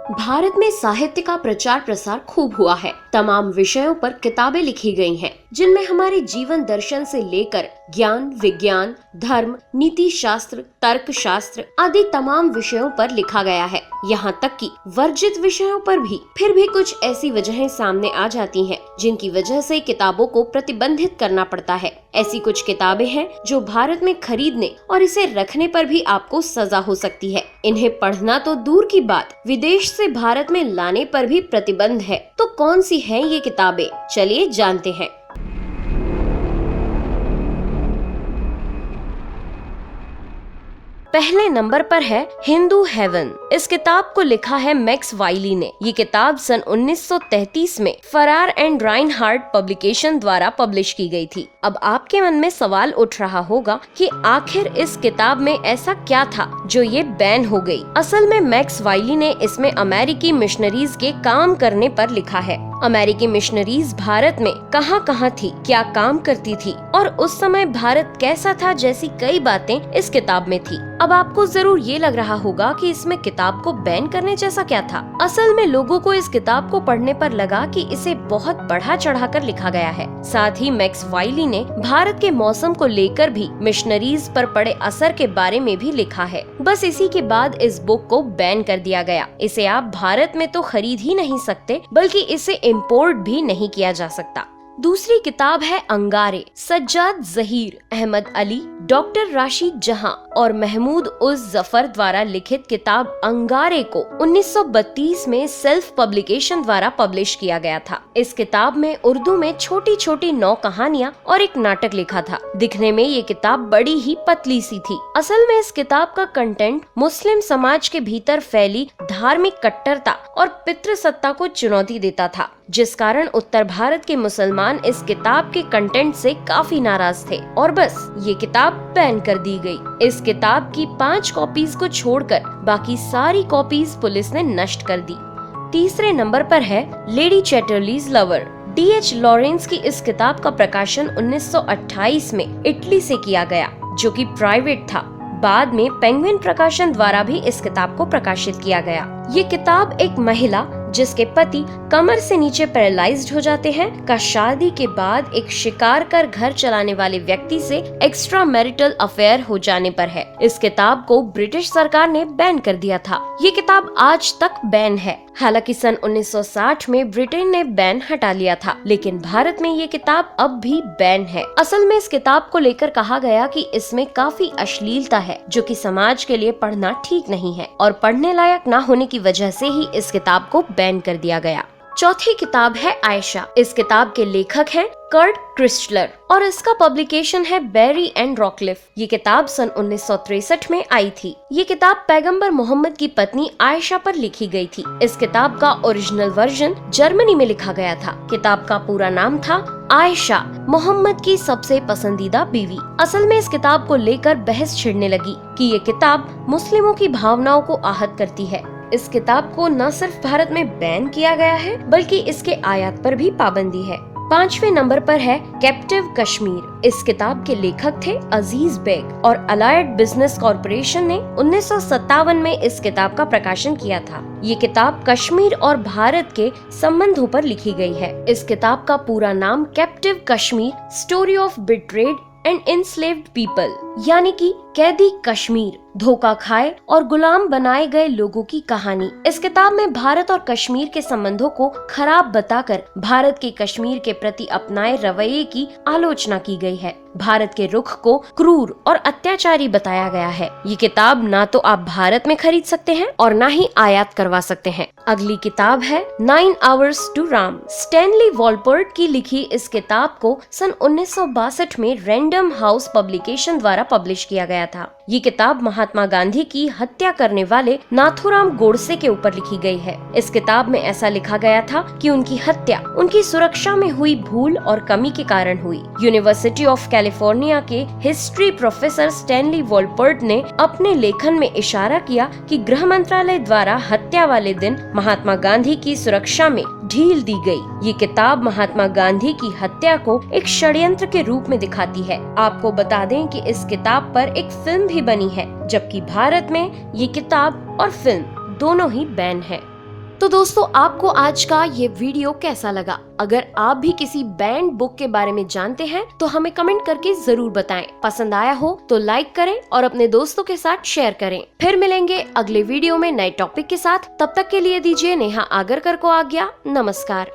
भारत में साहित्य का प्रचार प्रसार खूब हुआ है। तमाम विषयों पर किताबें लिखी गई हैं, जिनमें हमारे जीवन दर्शन से लेकर ज्ञान, विज्ञान, धर्म, नीति शास्त्र, तर्क शास्त्र आदि तमाम विषयों पर लिखा गया है। यहाँ तक कि वर्जित विषयों पर भी। फिर भी कुछ ऐसी वजहें सामने आ जाती हैं, जिनकी वजह से किताबों को प्रतिबंधित करना पड़ता है। ऐसी कुछ किताबें हैं जो भारत में खरीदने और इसे रखने पर भी आपको सजा हो सकती है। इन्हें पढ़ना तो दूर की बात, विदेश से भारत में लाने पर भी प्रतिबंध है। तो कौन सी हैं ये किताबें? चलिए जानते हैं। पहले नंबर पर है हिंदू हेवन। इस किताब को लिखा है मैक्स वाइली ने। ये किताब सन 1933 में फरार एंड राइनहार्ट पब्लिकेशन द्वारा पब्लिश की गई थी। अब आपके मन में सवाल उठ रहा होगा कि आखिर इस किताब में ऐसा क्या था जो ये बैन हो गई। असल में मैक्स वाइली ने इसमें अमेरिकी मिशनरीज के काम करने पर लिखा है। अमेरिकी मिशनरीज भारत में कहाँ थी, क्या काम करती थी और उस समय भारत कैसा था जैसी कई बातें इस किताब में थी। अब आपको जरूर ये लग रहा होगा कि इसमें किताब को बैन करने जैसा क्या था। असल में लोगों को इस किताब को पढ़ने पर लगा कि इसे बहुत बढ़ा चढ़ाकर लिखा गया है। साथ ही मैक्स वाइली ने भारत के मौसम को लेकर भी मिशनरीज पर पड़े असर के बारे में भी लिखा है। बस इसी के बाद इस बुक को बैन कर दिया गया। इसे आप भारत में तो खरीद ही नहीं सकते, बल्कि इसे इम्पोर्ट भी नहीं किया जा सकता। दूसरी किताब है अंगारे। सज्जाद जहीर, अहमद अली, डॉक्टर राशिद जहां और महमूद उज जफर द्वारा लिखित किताब अंगारे को 1932 में सेल्फ पब्लिकेशन द्वारा पब्लिश किया गया था। इस किताब में उर्दू में छोटी छोटी 9 कहानियां और एक नाटक लिखा था। दिखने में ये किताब बड़ी ही पतली सी थी। असल में इस किताब का कंटेंट मुस्लिम समाज के भीतर फैली धार्मिक कट्टरता और पितृसत्ता को चुनौती देता था, जिस कारण उत्तर भारत के मुसलमान इस किताब के कंटेंट से काफी नाराज थे और बस ये किताब बैन कर दी गई। इस किताब की 5 कॉपीज को छोड़कर बाकी सारी कॉपीज पुलिस ने नष्ट कर दी। तीसरे नंबर पर है lady Chatterley's lover. D.H. Lawrence की इस किताब का प्रकाशन 1928 में इटली से किया गया, जो कि प्राइवेट था। बाद में पेंगुइन प्रकाशन द्वारा भी इस किताब को प्रकाशित किया गया। ये किताब एक महिला जिसके पति कमर से नीचे पैरालाइज्ड हो जाते हैं का शादी के बाद एक शिकार कर घर चलाने वाले व्यक्ति से एक्स्ट्रा मैरिटल अफेयर हो जाने पर है। इस किताब को ब्रिटिश सरकार ने बैन कर दिया था। ये किताब आज तक बैन है। हालांकि सन 1960 में ब्रिटेन ने बैन हटा लिया था, लेकिन भारत में ये किताब अब भी बैन है। असल में इस किताब को लेकर कहा गया कि इसमें काफी अश्लीलता है, जो कि समाज के लिए पढ़ना ठीक नहीं है और पढ़ने लायक न होने की वजह से ही इस किताब को बैन कर दिया गया। चौथी किताब है आयशा। इस किताब के लेखक हैं कर्ट क्रिस्टलर और इसका पब्लिकेशन है बेरी एंड रॉकलिफ। ये किताब सन 1963 में आई थी। ये किताब पैगंबर मोहम्मद की पत्नी आयशा पर लिखी गई थी। इस किताब का ओरिजिनल वर्जन जर्मनी में लिखा गया था। किताब का पूरा नाम था आयशा, मोहम्मद की सबसे पसंदीदा बीवी। असल में इस किताब को लेकर बहस छिड़ने लगी कि ये किताब मुस्लिमों की भावनाओं को आहत करती है। इस किताब को न सिर्फ भारत में बैन किया गया है, बल्कि इसके आयात पर भी पाबंदी है। 5वें नंबर पर है कैप्टिव कश्मीर। इस किताब के लेखक थे अजीज बेग और अलाइड बिजनेस कॉरपोरेशन ने 1957 में इस किताब का प्रकाशन किया था। ये किताब कश्मीर और भारत के संबंधों पर लिखी गई है। इस किताब का पूरा नाम captive Kashmir, story of betrayed and enslaved people, यानी कि कैदी कश्मीर, धोखा खाए और गुलाम बनाए गए लोगों की कहानी। इस किताब में भारत और कश्मीर के संबंधों को खराब बताकर भारत के कश्मीर के प्रति अपनाए रवैये की आलोचना की गई है। भारत के रुख को क्रूर और अत्याचारी बताया गया है। ये किताब ना तो आप भारत में खरीद सकते हैं और ना ही आयात करवा सकते हैं। अगली किताब है 9 Hours to Ram। Stanley Wolpert की लिखी इस किताब को सन 1962 में रैंडम हाउस पब्लिकेशन द्वारा पब्लिश किया गया था। ये किताब महात्मा गांधी की हत्या करने वाले नाथूराम गोडसे के ऊपर लिखी गई है। इस किताब में ऐसा लिखा गया था कि उनकी हत्या उनकी सुरक्षा में हुई भूल और कमी के कारण हुई। यूनिवर्सिटी ऑफ कैलिफोर्निया के हिस्ट्री प्रोफेसर स्टैनली वॉलपर्ट ने अपने लेखन में इशारा किया कि गृह मंत्रालय द्वारा हत्या वाले दिन महात्मा गांधी की सुरक्षा में ढील दी गई। ये किताब महात्मा गांधी की हत्या को एक षड्यंत्र के रूप में दिखाती है। आपको बता दें कि इस किताब पर एक फिल्म भी बनी है, जबकि भारत में ये किताब और फिल्म दोनों ही बैन है। तो दोस्तों, आपको आज का ये वीडियो कैसा लगा? अगर आप भी किसी बैंड बुक के बारे में जानते हैं तो हमें कमेंट करके जरूर बताएं। पसंद आया हो तो लाइक करें और अपने दोस्तों के साथ शेयर करें। फिर मिलेंगे अगले वीडियो में नए टॉपिक के साथ। तब तक के लिए दीजिए नेहा आगरकर को आज्ञा। नमस्कार।